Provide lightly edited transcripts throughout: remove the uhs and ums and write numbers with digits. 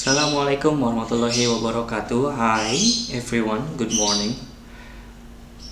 Assalamualaikum warahmatullahi wabarakatuh. Hai everyone, good morning.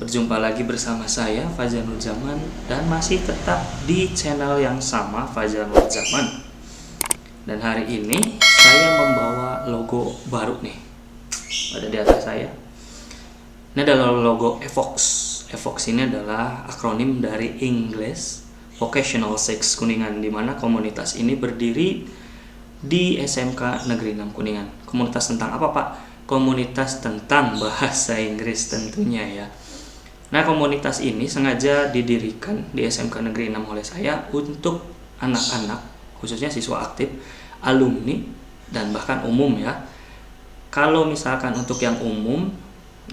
Berjumpa lagi bersama saya Fajar Nur Zaman dan masih tetap di channel yang sama Fajar Nur Zaman. Dan hari ini saya membawa logo baru nih. Ada di atas saya. Ini adalah logo Evox. Evox ini adalah akronim dari English Vocational 6 Kuningan, di mana komunitas ini berdiri di SMK Negeri 6 Kuningan. Komunitas tentang apa, Pak? Komunitas tentang bahasa Inggris tentunya ya. Nah, komunitas ini sengaja didirikan di SMK Negeri 6 oleh saya untuk anak-anak, khususnya siswa aktif, alumni, dan bahkan umum ya. Kalau misalkan untuk yang umum,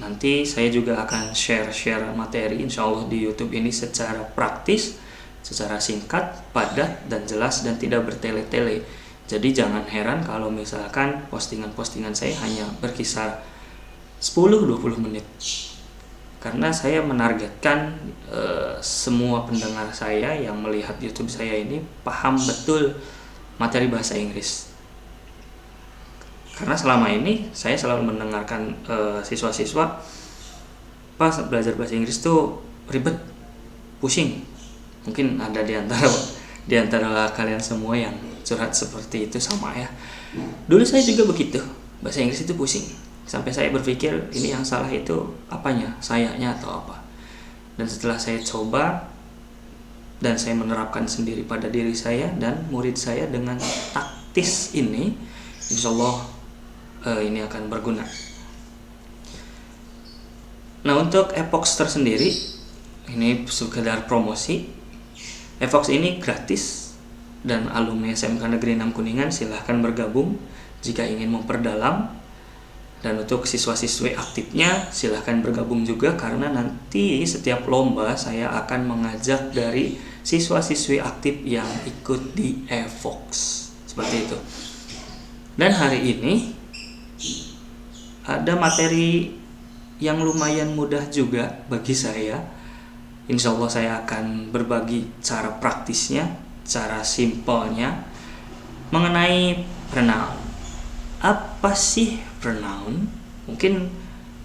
nanti saya juga akan share materi insya Allah di YouTube ini secara praktis, secara singkat, padat, dan jelas, dan tidak bertele-tele. Jadi jangan heran kalau misalkan postingan-postingan saya hanya berkisar 10-20 menit. Karena saya menargetkan semua pendengar saya yang melihat YouTube saya ini paham betul materi bahasa Inggris. Karena selama ini saya selalu mendengarkan siswa-siswa, pas belajar bahasa Inggris tuh ribet, pusing. Mungkin ada di antara kalian semua yang curhat seperti itu sama ya. Dulu saya juga begitu, bahasa Inggris itu pusing. Sampai saya berpikir ini yang salah itu apanya, sayanya atau apa. Dan setelah saya coba dan saya menerapkan sendiri pada diri saya dan murid saya dengan taktis ini, insya Allah ini akan berguna. Nah, untuk Evox tersendiri, ini sekedar promosi. Evox ini gratis dan alumni SMK Negeri 6 Kuningan silahkan bergabung jika ingin memperdalam. Dan untuk siswa-siswi aktifnya silahkan bergabung juga, karena nanti setiap lomba saya akan mengajak dari siswa-siswi aktif yang ikut di Evox. Seperti itu. Dan hari ini ada materi yang lumayan mudah juga bagi saya. Insya Allah saya akan berbagi cara praktisnya, cara simpelnya mengenai pronoun. Apa sih pronoun? Mungkin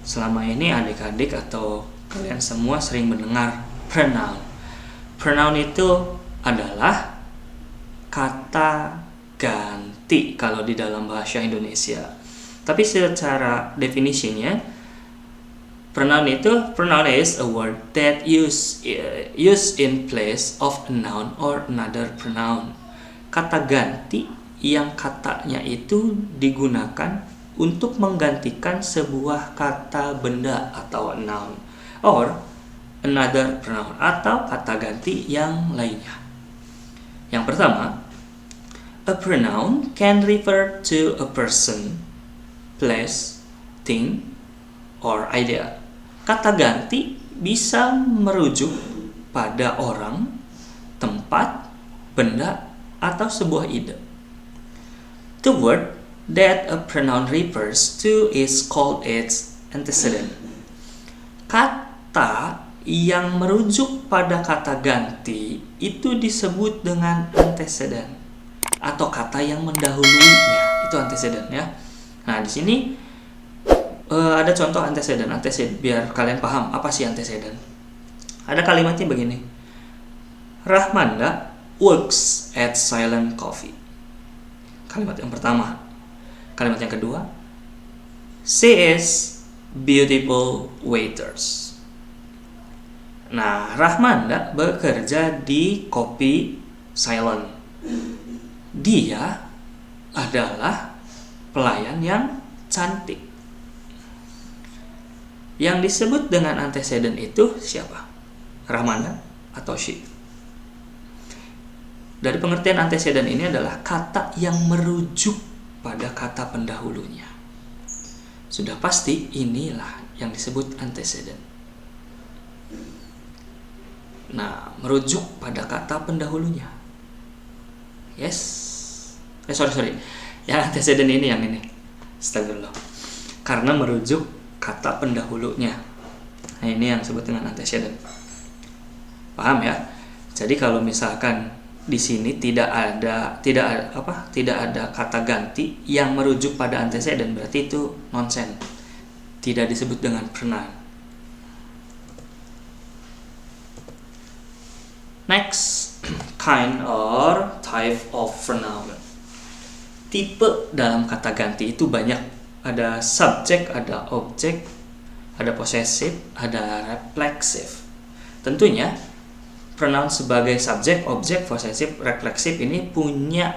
selama ini adik-adik atau kalian semua sering mendengar pronoun. Pronoun itu adalah kata ganti kalau di dalam bahasa Indonesia. Tapi secara definisinya, pronoun is a word that used in place of a noun or another pronoun. Kata ganti yang katanya itu digunakan untuk menggantikan sebuah kata benda atau noun or another pronoun atau kata ganti yang lainnya. Yang pertama, a pronoun can refer to a person, place, thing, or idea. Kata ganti bisa merujuk pada orang, tempat, benda, atau sebuah ide. The word that a pronoun refers to is called its antecedent. Kata yang merujuk pada kata ganti itu disebut dengan antecedent atau kata yang mendahulunya. Itu antecedent ya. Nah, di sini ada contoh antecedent biar kalian paham apa sih antecedent. Ada kalimatnya begini. Rahmanda works at Silent Coffee. Kalimat yang pertama. Kalimat yang kedua, she is beautiful waiters. Nah, Rahmanda bekerja di Kopi Silent. Dia adalah pelayan yang cantik. Yang disebut dengan antecedent itu siapa? Rahmanda atau she? Dari pengertian antecedent ini adalah kata yang merujuk pada kata pendahulunya. Sudah pasti inilah yang disebut antecedent. Nah, merujuk pada kata pendahulunya. Yes. Sorry. Yang antecedent ini yang ini. Astagfirullah. Karena merujuk kata pendahulunya. Nah, ini yang disebut dengan antecedent. Paham ya? Jadi kalau misalkan di sini tidak ada kata ganti yang merujuk pada antecedent, berarti itu nonsense. Tidak disebut dengan pronoun. Next, kind or type of pronoun. Tipe dalam kata ganti itu banyak. Ada subject, ada object, ada possessive, ada reflexive. Tentunya pronoun sebagai subjek, objek, possessive, reflexive ini punya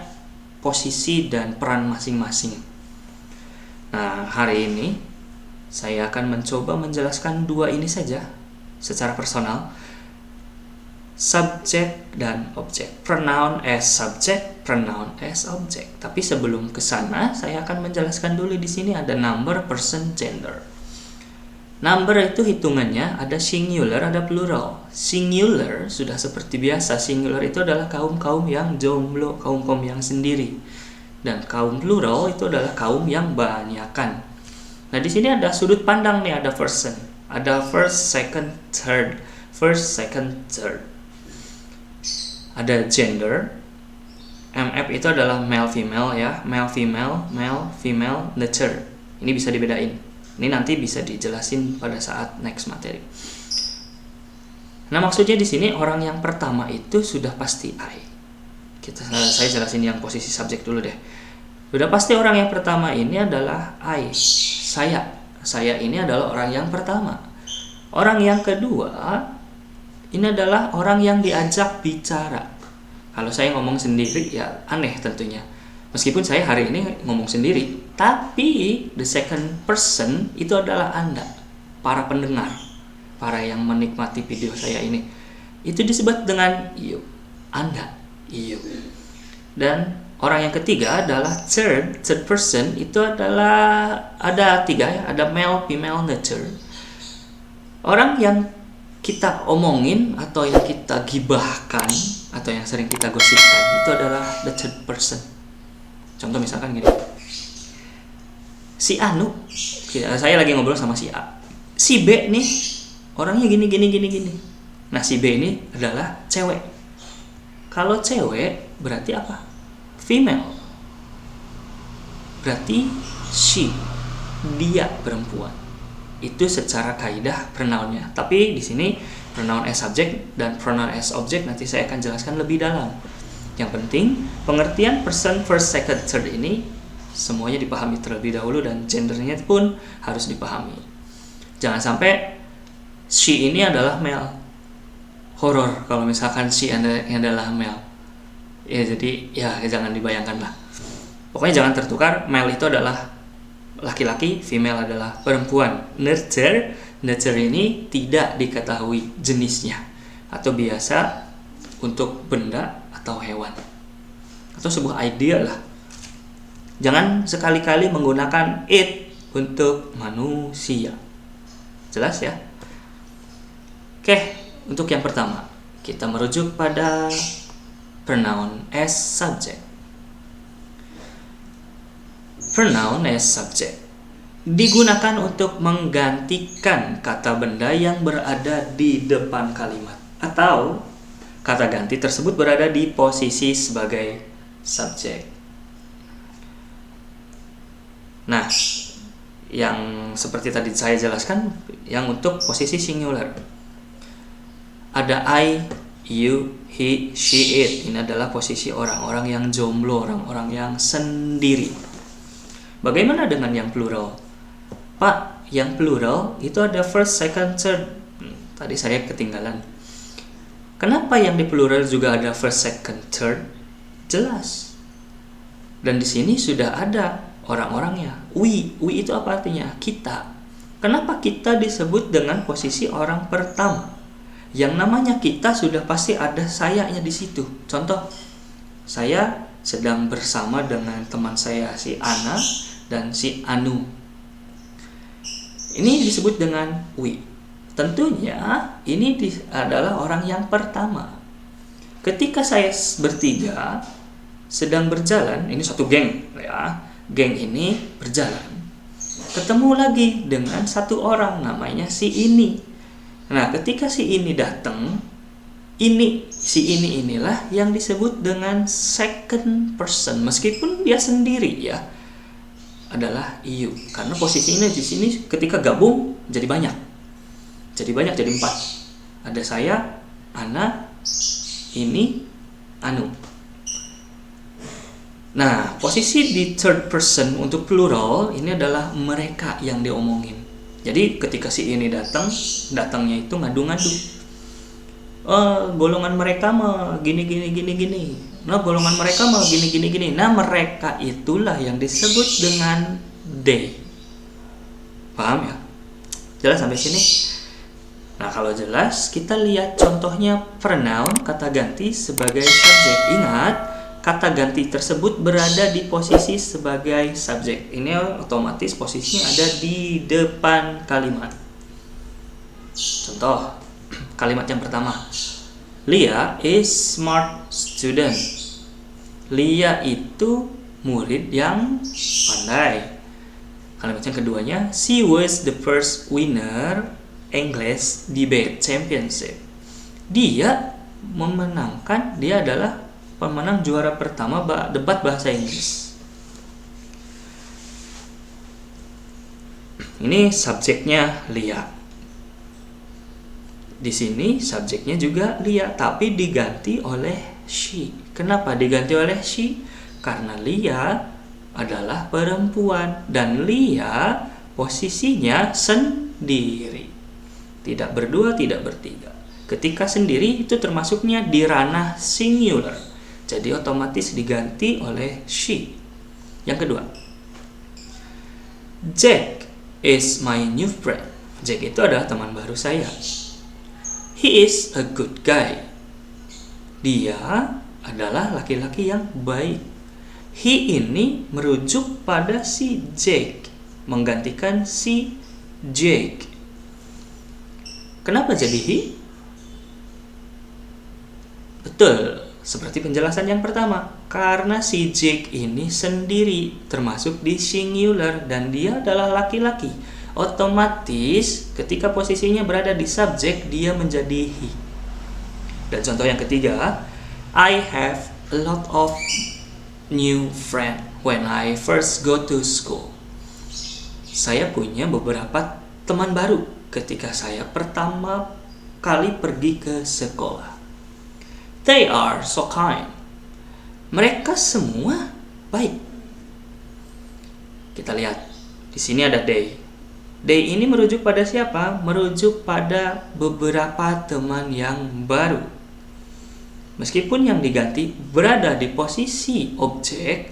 posisi dan peran masing-masing. Nah, hari ini saya akan mencoba menjelaskan dua ini saja secara personal. Subjek dan objek. Pronoun as subject, pronoun as object. Tapi sebelum ke sana, saya akan menjelaskan dulu di sini ada number, person, gender. Number itu hitungannya ada singular, ada plural. Singular sudah seperti biasa. Singular itu adalah kaum-kaum yang jomblo, kaum-kaum yang sendiri. Dan kaum plural itu adalah kaum yang banyakan. Nah, di sini ada sudut pandang nih, ada person. Ada first, second, third. First, second, third. Ada gender. MF itu adalah male female ya, male female, nature. Ini bisa dibedain. Ini nanti bisa dijelasin pada saat next materi. Nah, maksudnya di sini orang yang pertama itu sudah pasti I. Saya jelasin yang posisi subjek dulu deh. Sudah pasti orang yang pertama ini adalah I. Saya ini adalah orang yang pertama. Orang yang kedua ini adalah orang yang diajak bicara. Kalau saya ngomong sendiri ya aneh tentunya. Meskipun saya hari ini ngomong sendiri, tapi the second person itu adalah Anda, para pendengar, para yang menikmati video saya ini. Itu disebut dengan you, Anda, you. Dan orang yang ketiga adalah third person, itu adalah ada tiga ya, ada male, female, nature. Orang yang kita omongin atau yang kita gibahkan atau yang sering kita gosipkan itu adalah the third person. Contoh misalkan gini, si Anu, saya lagi ngobrol sama si A, si B nih orangnya gini. Nah, si B ini adalah cewek. Kalau cewek berarti apa? Female. Berarti she, dia perempuan. Itu secara kaidah pronounnya. Tapi di sini pronoun as subject dan pronoun as object nanti saya akan jelaskan lebih dalam. Yang penting pengertian person, first, second, third ini semuanya dipahami terlebih dahulu dan gendernya pun harus dipahami. Jangan sampai she ini adalah male. Horor kalau misalkan she adalah male. Ya jadi ya jangan dibayangkan lah. Pokoknya jangan tertukar, male itu adalah laki-laki, female adalah perempuan. Nature ini tidak diketahui jenisnya atau biasa untuk benda atau hewan atau sebuah idea lah. Jangan sekali-kali menggunakan it untuk manusia. Jelas ya? Oke, untuk yang pertama kita merujuk pada pronoun as subject. Pronoun as subject digunakan untuk menggantikan kata benda yang berada di depan kalimat atau kata ganti tersebut berada di posisi sebagai subjek. Nah, yang seperti tadi saya jelaskan yang untuk posisi singular ada I, you, he, she, it. Ini adalah posisi orang-orang yang jomblo, orang-orang yang sendiri. Bagaimana dengan yang plural? Pak, yang plural itu ada first, second, third. Tadi saya ketinggalan. Kenapa yang di plural juga ada first, second, third? Jelas. Dan di sini sudah ada orang-orangnya. We itu apa artinya? Kita. Kenapa kita disebut dengan posisi orang pertama? Yang namanya kita sudah pasti ada sayanya di situ. Contoh, saya sedang bersama dengan teman saya si Ana dan si Anu. Ini disebut dengan we. Tentunya ini adalah orang yang pertama. Ketika saya bertiga sedang berjalan, ini satu geng ya. Geng ini berjalan. Ketemu lagi dengan satu orang namanya si ini. Nah, ketika si ini datang, inilah yang disebut dengan second person, meskipun dia sendiri ya adalah you, karena posisinya di sini ketika gabung jadi banyak, jadi 4. Ada saya, ana, ini, anu. Nah, posisi di third person untuk plural ini adalah mereka yang diomongin. Jadi ketika si ini datangnya itu ngadu-ngadu. Golongan mereka mah gini. Nah, golongan mereka mah gini. Nah, mereka itulah yang disebut dengan they. Paham ya? Jelas sampai sini? Nah, kalau jelas, kita lihat contohnya pronoun, kata ganti sebagai subjek. Ingat, kata ganti tersebut berada di posisi sebagai subjek. Ini otomatis posisinya ada di depan kalimat. Contoh, kalimat yang pertama, Lia is smart student. Lia itu murid yang pandai. Kalimat yang keduanya, she was the first winner English debate championship. Dia adalah pemenang juara pertama debat bahasa Inggris. Ini subjeknya Lia. Di sini subjeknya juga Lia, tapi diganti oleh she. Kenapa diganti oleh she? Karena Lia adalah perempuan dan Lia posisinya sendiri. Tidak berdua, tidak bertiga. Ketika sendiri itu termasuknya di ranah singular. Jadi otomatis diganti oleh she. Yang kedua, Jack is my new friend. Jack itu adalah teman baru saya. He is a good guy. Dia adalah laki-laki yang baik. He ini merujuk pada si Jack, menggantikan si Jake. Kenapa jadi he? Betul, seperti penjelasan yang pertama. Karena si Jake ini sendiri, termasuk di singular, dan dia adalah laki-laki. Otomatis ketika posisinya berada di subjek, dia menjadi he. Dan contoh yang ketiga, I have a lot of new friend when I first go to school. Saya punya beberapa teman baru ketika saya pertama kali pergi ke sekolah. They are so kind. Mereka semua baik. Kita lihat di sini ada they. They ini merujuk pada siapa? Merujuk pada beberapa teman yang baru. Meskipun yang diganti berada di posisi objek,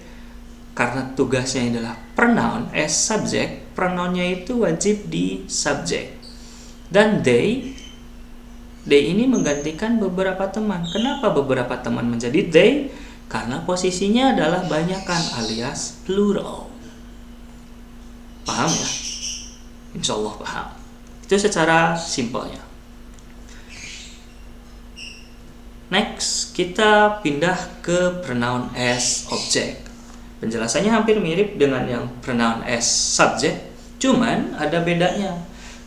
karena tugasnya adalah pronoun as subject, pronounnya itu wajib di subjek. Dan they ini menggantikan beberapa teman. Kenapa beberapa teman menjadi they? Karena posisinya adalah banyakan alias plural. Paham ya? Insyaallah paham. Itu secara simpelnya. Next, kita pindah ke pronoun as object. Penjelasannya hampir mirip dengan yang pronoun as subject, cuman ada bedanya.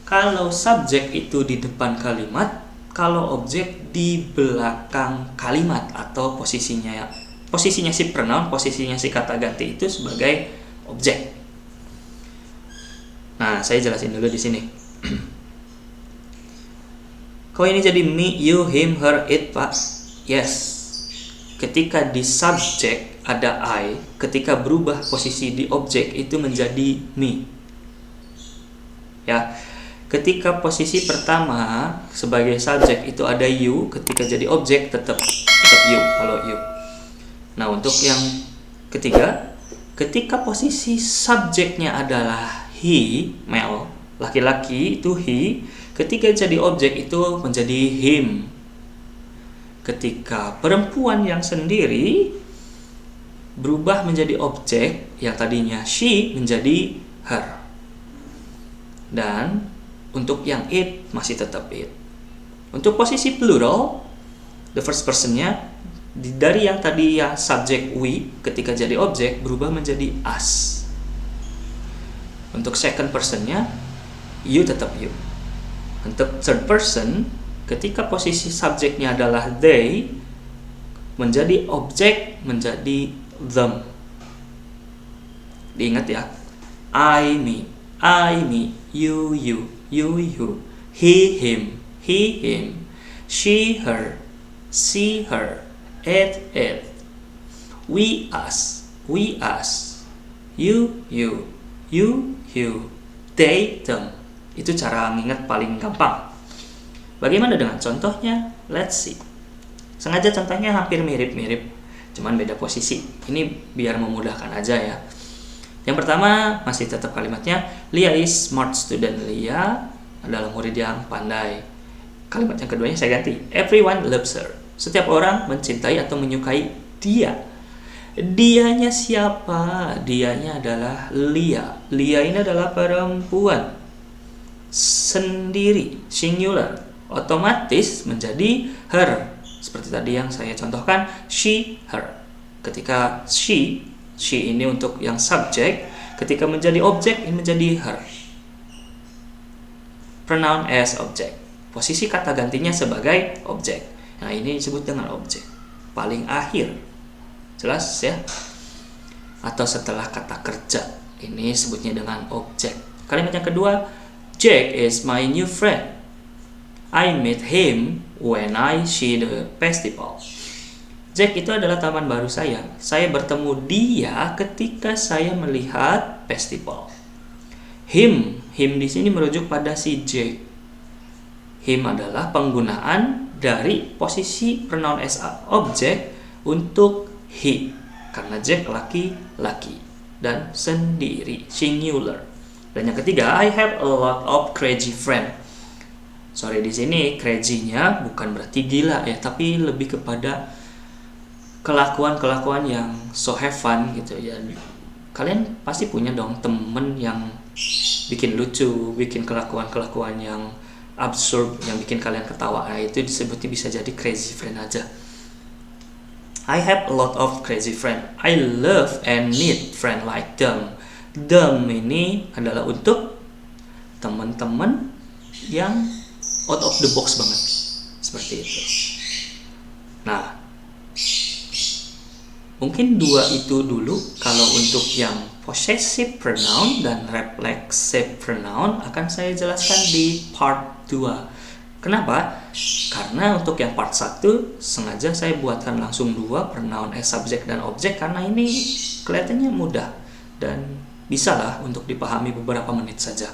Kalau subjek itu di depan kalimat, kalau objek di belakang kalimat, atau posisinya si pronoun, posisinya si kata ganti itu sebagai objek. Nah, saya jelasin dulu di sini. Kok ini jadi me, you, him, her, it, Pak? Yes. Ketika di subjek ada I, ketika berubah posisi di objek itu menjadi me. Ya. Ketika posisi pertama sebagai subjek itu ada you, ketika jadi objek tetap you kalau you. Nah, untuk yang ketiga, ketika posisi subjeknya adalah he, male, laki-laki itu he, ketika jadi objek itu menjadi him. Ketika perempuan yang sendiri berubah menjadi objek, yang tadinya she menjadi her. Dan untuk yang it masih tetap it. Untuk posisi plural, the first personnya dari yang tadi ya subjek we, ketika jadi objek berubah menjadi us. Untuk second personnya, you tetap you. Untuk third person, ketika posisi subjeknya adalah they, menjadi objek menjadi them. Diingat ya. I, me, you, he, him, she, her, it, we, us, you, they, them. Itu cara mengingat paling gampang. Bagaimana dengan contohnya? Let's see. Sengaja contohnya hampir mirip-mirip, cuman beda posisi. Ini biar memudahkan aja ya. Yang pertama masih tetap kalimatnya, Lia is smart student. Lia adalah murid yang pandai. Kalimat yang keduanya saya ganti, everyone loves her. Setiap orang mencintai atau menyukai dia. Dianya siapa? Dianya adalah Lia. Lia ini adalah perempuan sendiri, singular, otomatis menjadi her. Seperti tadi yang saya contohkan, she, her. Ketika she ini untuk yang subjek, ketika menjadi objek ini menjadi her. Pronoun as object. Posisi kata gantinya sebagai objek. Nah, ini disebut dengan objek. Paling akhir. Jelas ya? Atau setelah kata kerja. Ini sebutnya dengan objek. Kalimat yang kedua, Jack is my new friend. I met him when I see the festival. Jack itu adalah teman baru saya. Saya bertemu dia ketika saya melihat festival. Him di sini merujuk pada si Jack. Him adalah penggunaan dari posisi pronoun as object untuk he. Karena Jack laki-laki dan sendiri, singular. Dan yang ketiga, I have a lot of crazy friends. Sorry, di sini crazy-nya bukan berarti gila ya, tapi lebih kepada kelakuan yang so have fun gitu ya. Kalian pasti punya dong temen yang bikin lucu, bikin kelakuan yang absurd, yang bikin kalian ketawa. Nah, itu disebutnya bisa jadi crazy friend aja. I have a lot of crazy friend. I love and need friend like them. Them ini adalah untuk teman-teman yang out of the box banget. Seperti itu. Nah, mungkin dua itu dulu. Kalau untuk yang possessive pronoun dan reflexive pronoun akan saya jelaskan di part 2. Kenapa? Karena untuk yang part 1 sengaja saya buatkan langsung 2, pronoun as subject dan objek, karena ini kelihatannya mudah dan bisalah untuk dipahami beberapa menit saja.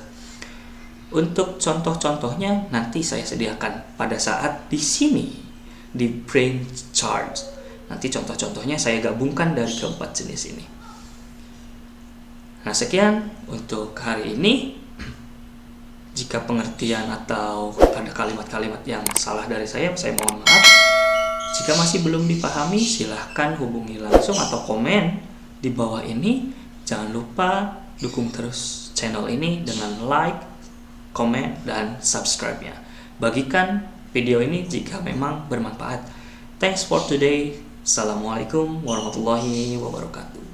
Untuk contoh-contohnya nanti saya sediakan pada saat di sini di brain charge. Nanti contoh-contohnya saya gabungkan dari keempat jenis ini. Nah, sekian untuk hari ini. Jika pengertian atau ada kalimat-kalimat yang salah dari saya mohon maaf. Jika masih belum dipahami, silahkan hubungi langsung atau komen di bawah ini. Jangan lupa dukung terus channel ini dengan like, komen, dan subscribe-nya. Bagikan video ini jika memang bermanfaat. Thanks for today. Assalamualaikum warahmatullahi wabarakatuh.